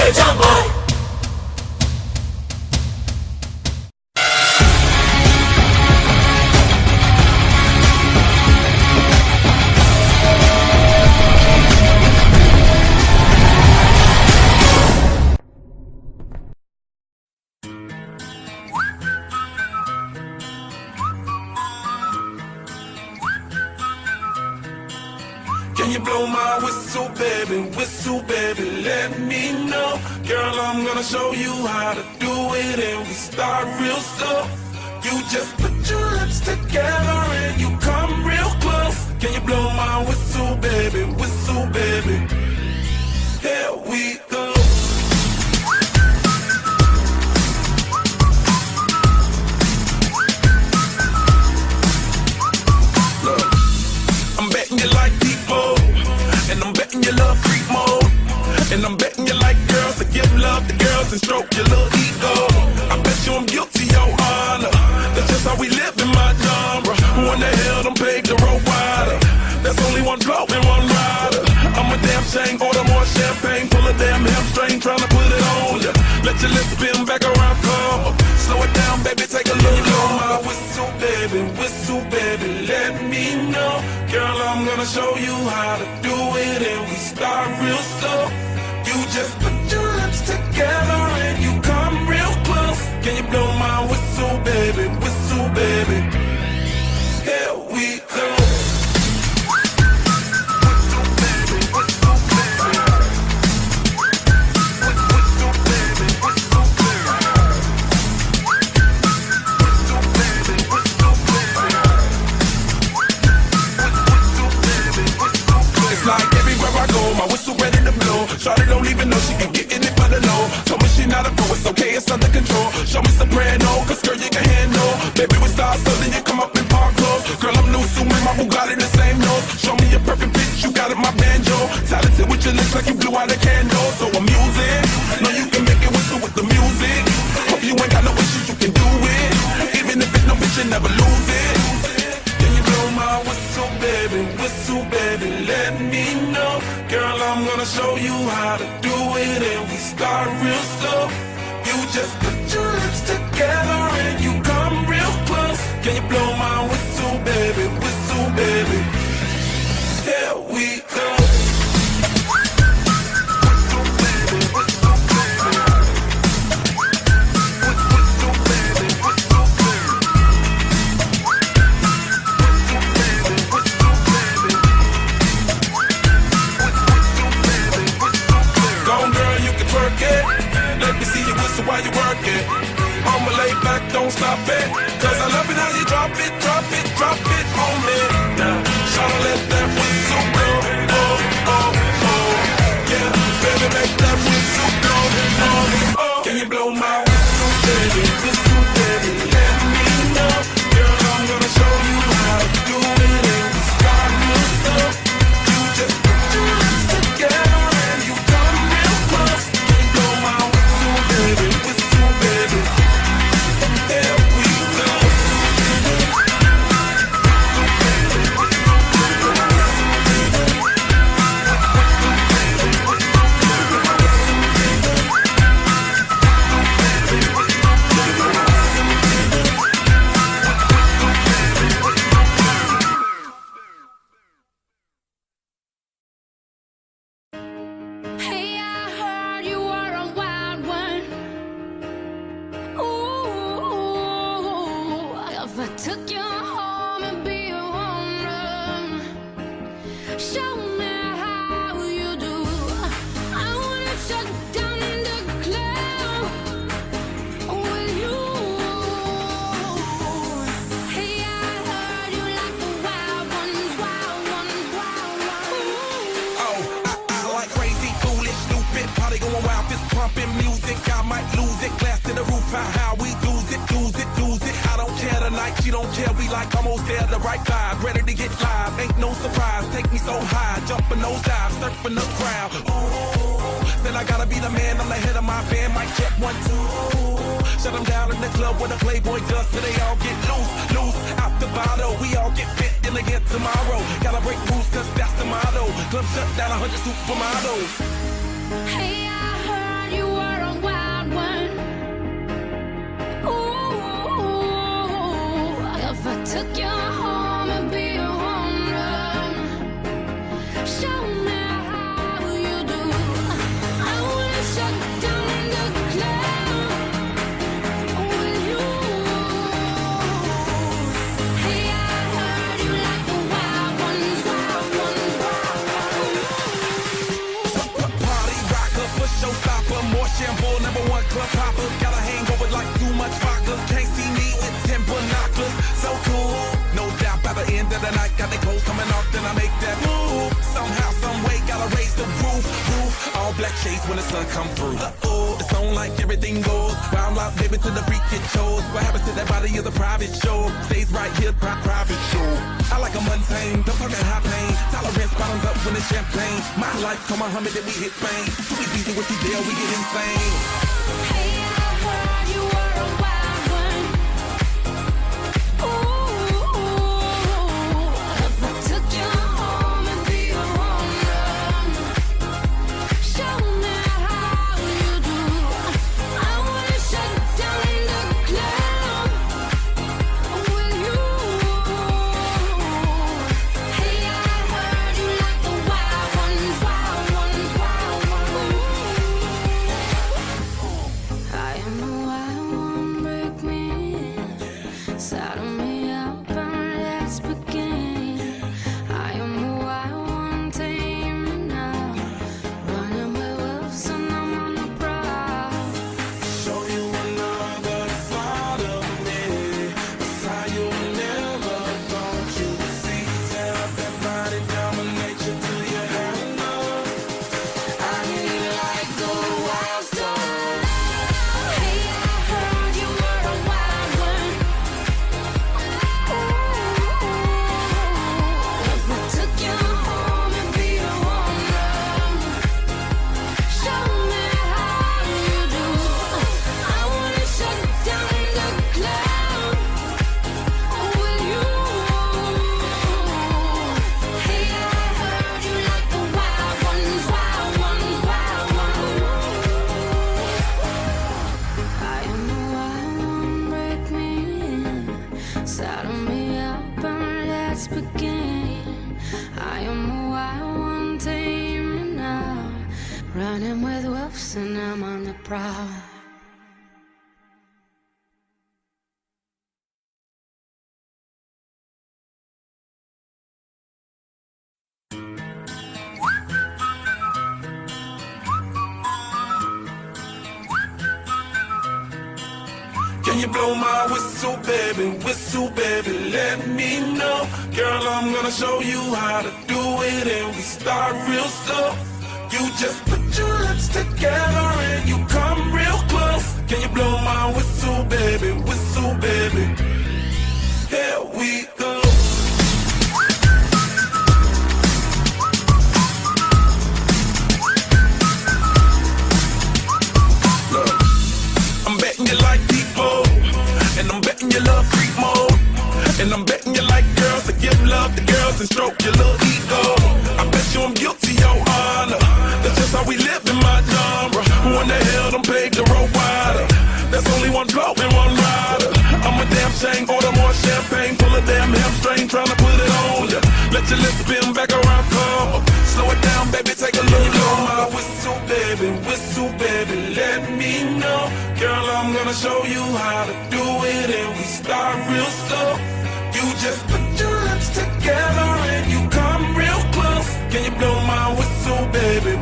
heyecan var. Can you blow my whistle, baby, let me know. Girl, I'm gonna show you how to do it, and we start real slow. You just put your lips together and you come real close. Can you blow my whistle, baby, here we go. Look, I'm betting you like people, and I'm betting you love freak mode, and I'm betting you like girls to give love to girls and stroke your little ego. I bet you I'm guilty, your honor. That's just how we live in my genre. Who in the hell done paved the road wider? There's only one blow and one rider. I'm a damn shame, order more champagne, pull a damn hamstring, trying to put it on ya. Let your lips spin back around, come up. Slow it down, baby, take a look. Blow my whistle, baby, let me know. Girl, I'm gonna show you how to do it, and we start real slow. You just put your lips together and you come real close. Can you blow my whistle, baby, here we go. Like everywhere I go, my whistle ready to blow. Shawty don't even know she can get in it for the low. Told me she not a pro, it's okay, it's under control. Show me soprano, cause girl you can handle. Baby with stars, so then you come up in park clothes. Girl I'm new, so my Bugatti the same nose. Show me a perfect pitch, you got it, my banjo. Talented with your lips like you blew out a candle. So I'm using, know you can make it whistle with the music. Hope you ain't got no issues, you can do it. Even if it's no bitch, you never lose it. Can you blow my whistle, baby, let me know. Girl, I'm gonna show you how to do it, and we start real slow. You just put your lips together and you come real close. Can you blow my whistle, baby, here we go. Let me see you whistle while you work it. I'ma lay back, don't stop it. Cause I love it how you drop it on me. Now, tryna let that whistle blow. Oh, oh, oh. Yeah, baby, make that whistle blow. Oh, oh. Can you blow my whistle, baby, let me know. Girl, I'm gonna show you how to do it, and we start real slow. You just put your lips together and you come real close. Can you blow my whistle, baby, here we go. Hey, I heard you were a wild one. Ooh, if I took you home and be a woman, show me how you do. I wanna shut down the club with you. Hey, I heard you like the wild ones, wild ones, wild ones. Oh, I like crazy, foolish, stupid, party going wild, fist pumping music. I might lose it, glass to the roof, how we lose it. I don't care tonight, she don't care, we like almost there, the right vibe, ready to get live, ain't no surprise, take me so high, jumping those dives, surfing the crowd. Ooh, said I gotta be the man, I'm the head of my band, mic check 1, 2. Shut them down in the club where the Playboy does, so they all get loose, out the bottle, we all get fit in again tomorrow. Gotta break rules, cause that's the motto, club shut down 100 supermodels. Hey, I heard you Rochambeau, #1 club popper. Got a hangover like too much vodka. Can't see me with 10 binoculars. So cool, no doubt by the end of the night. Got the clothes coming off, then I make that move. Somehow, some way, gotta raise the roof. All black shades when the sun come through. It's on like everything goes. Wild out, baby, to the freak it shows. What happens to that body is a private show. Stays right here, private show. I like a mundane, don't talk that high pain. Tolerance bottoms up when it's champagne. My life, come on, Muhammad, then we hit Spain. Too easy with you there, we get insane. Hey, I heard you were a wild one. Ooh, if I took you home and be a home run, show me how you do. I wanna shut down the club with you. Hey, I heard you like the wild ones, wild ones, wild ones. I am the wild one, break me in, saddle me up and let's begin. I am the wild one, tame me now, running with wolves and I'm on the prowl. Show you another side of me. A side you never thought you'd see. Tear up that body, dominate you till you have enough. I need like a wild star. Hey, I heard you were a wild one. Ooh, if I took you home and be a home run, show me how you do. I wanna shut down the club with you. Hey, I heard you like the wild ones, wild ones, wild ones. I am the wild one, break me in, saddle me up and let's begin. I am the wild one, tame me now, running with wolves and I'm on the prowl. Can you blow my whistle, baby, let me know. Girl, I'm gonna show you how to do it and we start real slow. You just put your lips together and you come real close. Can you blow my whistle, baby, here we go. Look, I'm betting you like people, and I'm betting you love freak mode, and I'm betting you like girls to give love to girls and stroke your little ego. I bet you I'm guilty, your honor. That's just how we live in my genre. Who in the hell done paved the road wider? There's only one blow and one rider. I'm a damn shame, order more champagne, pull a damn hamstring, tryna put it on ya. Let your lips spin back around, come up. Slow it down, baby, take a look. Blow my whistle, baby, let me know. Girl, I'm gonna show you how to do it and we start real slow. You just put your lips together and you come real close. Can you blow my whistle, baby,